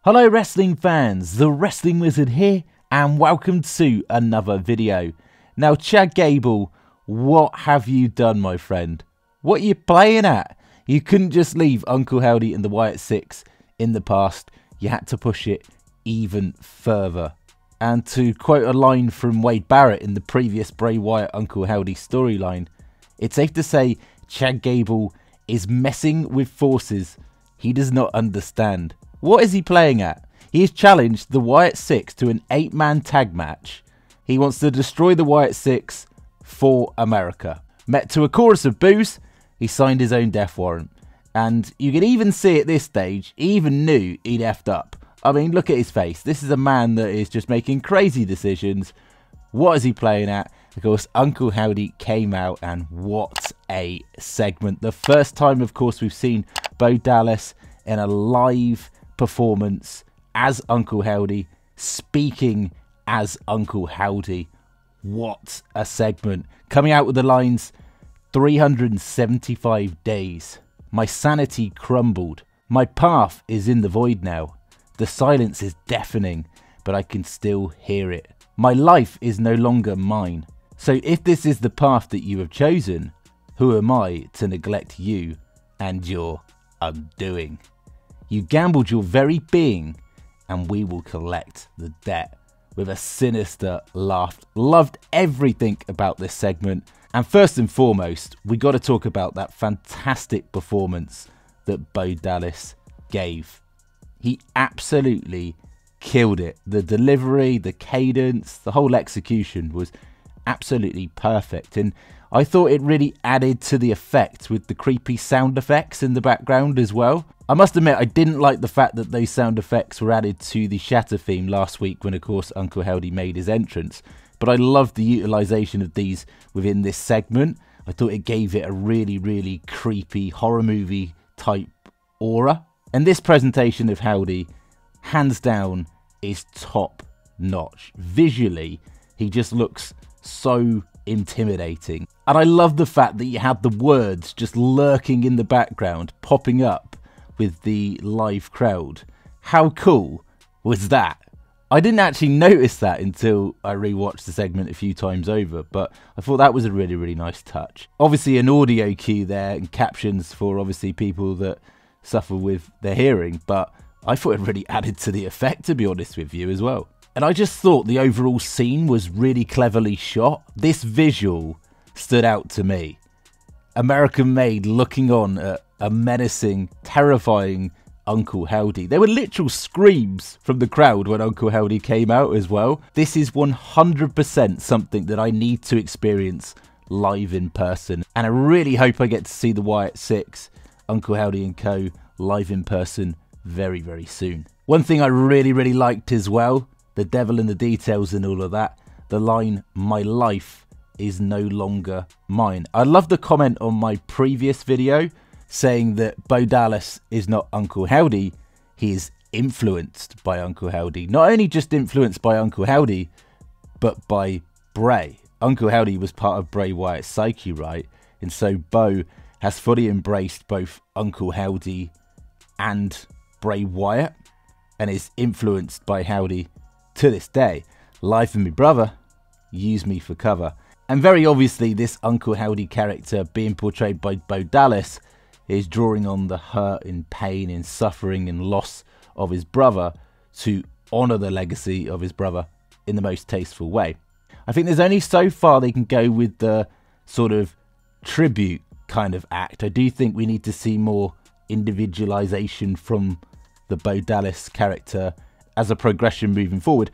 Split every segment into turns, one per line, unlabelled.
Hello wrestling fans, the Wrestling Wizard here, and welcome to another video. Now Chad Gable, what have you done, my friend? What are you playing at? You couldn't just leave Uncle Howdy and the Wyatt Six in the past, you had to push it even further. And to quote a line from Wade Barrett in the previous Bray Wyatt Uncle Howdy storyline, it's safe to say Chad Gable is messing with forces he does not understand. What is he playing at? He has challenged the Wyatt Six to an 8-man tag match. He wants to destroy the Wyatt Six for America. Met to a chorus of boos, he signed his own death warrant. And you can even see at this stage, he even knew he'd effed up. I mean, look at his face. This is a man that is just making crazy decisions. What is he playing at? Of course, Uncle Howdy came out, and what a segment. The first time, of course, we've seen Bo Dallas in a live performance as Uncle Howdy, speaking as Uncle Howdy. What a segment. Coming out with the lines, 375 days. My sanity crumbled. My path is in the void now. The silence is deafening, but I can still hear it. My life is no longer mine. So if this is the path that you have chosen, who am I to neglect you and your undoing? You gambled your very being, and we will collect the debt. With a sinister laugh. Loved everything about this segment. And first and foremost, we got to talk about that fantastic performance that Bo Dallas gave. He absolutely killed it. The delivery, the cadence, the whole execution was absolutely perfect. And I thought it really added to the effect with the creepy sound effects in the background as well. I must admit, I didn't like the fact that those sound effects were added to the Shatter theme last week when, of course, Uncle Howdy made his entrance. But I loved the utilisation of these within this segment. I thought it gave it a really, really creepy horror movie type aura. And this presentation of Howdy, hands down, is top notch. Visually, he just looks so intimidating. And I love the fact that you have the words just lurking in the background, popping up with the live crowd. How cool was that? I didn't actually notice that until I rewatched the segment a few times over, but I thought that was a really, really nice touch. Obviously an audio cue there and captions for obviously people that suffer with their hearing, but I thought it really added to the effect, to be honest with you, as well. And I just thought the overall scene was really cleverly shot. This visual stood out to me. American made looking on at a menacing, terrifying Uncle Howdy. There were literal screams from the crowd when Uncle Howdy came out as well. This is 100% something that I need to experience live in person. And I really hope I get to see the Wyatt Six, Uncle Howdy and Co. live in person very, very soon. One thing I really, really liked as well, the devil in the details and all of that, the line, my life is no longer mine. I love the comment on my previous video saying that Bo Dallas is not Uncle Howdy, he is influenced by Uncle Howdy. Not only just influenced by Uncle Howdy, but by Bray. Uncle Howdy was part of Bray Wyatt's psyche, right? And so Bo has fully embraced both Uncle Howdy and Bray Wyatt and is influenced by Howdy to this day. Lie for me, brother, use me for cover. And very obviously this Uncle Howdy character being portrayed by Bo Dallas is drawing on the hurt and pain and suffering and loss of his brother to honour the legacy of his brother in the most tasteful way. I think there's only so far they can go with the sort of tribute kind of act. I do think we need to see more individualization from the Bo Dallas character as a progression moving forward.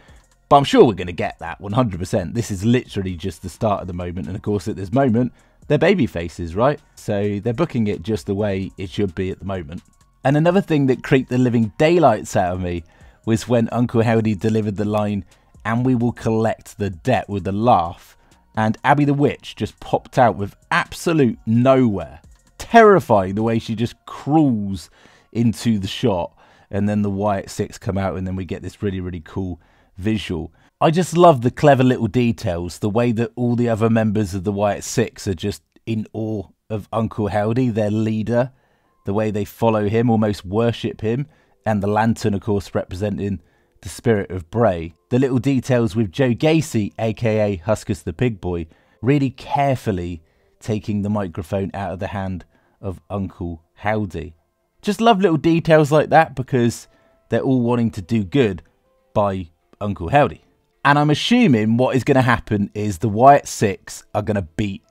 But I'm sure we're going to get that 100%. This is literally just the start of the moment. And of course, at this moment, they're baby faces, right? So they're booking it just the way it should be at the moment. And another thing that creeped the living daylights out of me was when Uncle Howdy delivered the line, and we will collect the debt, with a laugh. And Abby the Witch just popped out with absolute nowhere. Terrifying the way she just crawls into the shot. And then the Wyatt Six come out and then we get this really, really cool visual. I just love the clever little details, the way that all the other members of the Wyatt Six are just in awe of Uncle Howdy, their leader, the way they follow him, almost worship him, and the lantern, of course, representing the spirit of Bray. The little details with Joe Gacy, aka Huskus the Pig Boy, really carefully taking the microphone out of the hand of Uncle Howdy. Just love little details like that because they're all wanting to do good by Uncle Howdy. And I'm assuming what is going to happen is the Wyatt Six are going to beat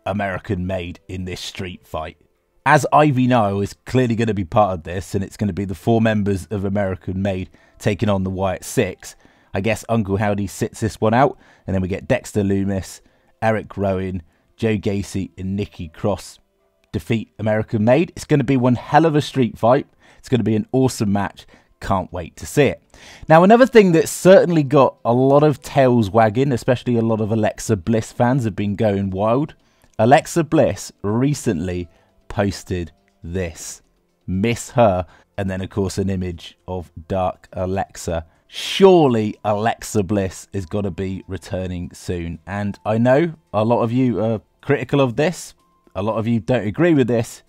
American Made in this street fight. As Ivy Nile is clearly going to be part of this, and it's going to be the 4 members of American Made taking on the Wyatt Six, I guess Uncle Howdy sits this one out, and then we get Dexter Loomis, Eric Rowan, Joe Gacy, and Nikki Cross defeat American Made. It's going to be one hell of a street fight. It's going to be an awesome match. Can't wait to see it. Now, another thing that certainly got a lot of tails wagging, especially a lot of Alexa Bliss fans have been going wild. Alexa Bliss recently posted this. Miss her. And then, of course, an image of Dark Alexa. Surely Alexa Bliss is going to be returning soon. And I know a lot of you are critical of this. A lot of you don't agree with this.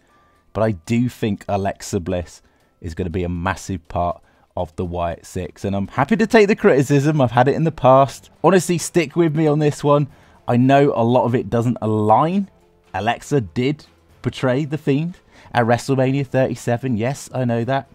But I do think Alexa Bliss is going to be a massive part of the Wyatt Six. And I'm happy to take the criticism. I've had it in the past. Honestly, stick with me on this one. I know a lot of it doesn't align. Alexa did portray The Fiend at WrestleMania 37. Yes, I know that.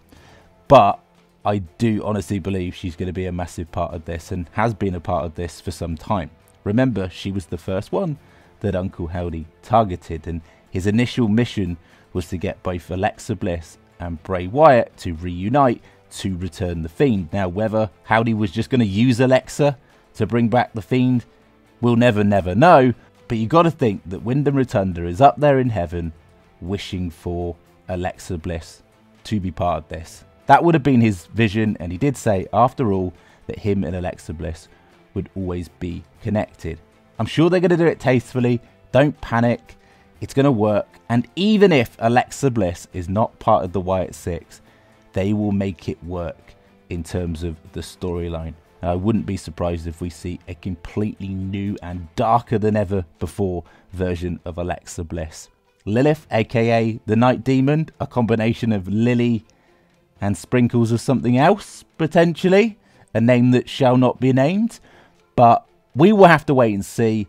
But I do honestly believe she's going to be a massive part of this and has been a part of this for some time. Remember, she was the first one that Uncle Howdy targeted, and his initial mission was to get both Alexa Bliss and Bray Wyatt to reunite to return The Fiend. Now, whether Howdy was just going to use Alexa to bring back The Fiend, we'll never know. But you got to think that Wyndham Rotunda is up there in heaven wishing for Alexa Bliss to be part of this. That would have been his vision, and he did say, after all, that him and Alexa Bliss would always be connected. I'm sure they're going to do it tastefully. Don't panic. It's going to work. And even if Alexa Bliss is not part of the Wyatt Six, they will make it work in terms of the storyline. I wouldn't be surprised if we see a completely new and darker than ever before version of Alexa Bliss. Lilith, aka the Night Demon, a combination of Lily and sprinkles of something else, potentially. A name that shall not be named. But we will have to wait and see.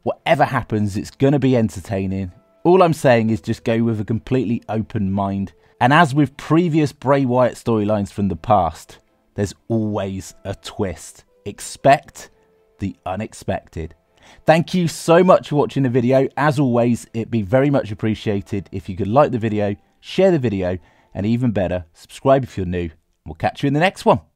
Whatever happens, it's going to be entertaining. All I'm saying is just go with a completely open mind. And as with previous Bray Wyatt storylines from the past, there's always a twist. Expect the unexpected. Thank you so much for watching the video. As always, it'd be very much appreciated if you could like the video, share the video, and even better, subscribe if you're new. We'll catch you in the next one.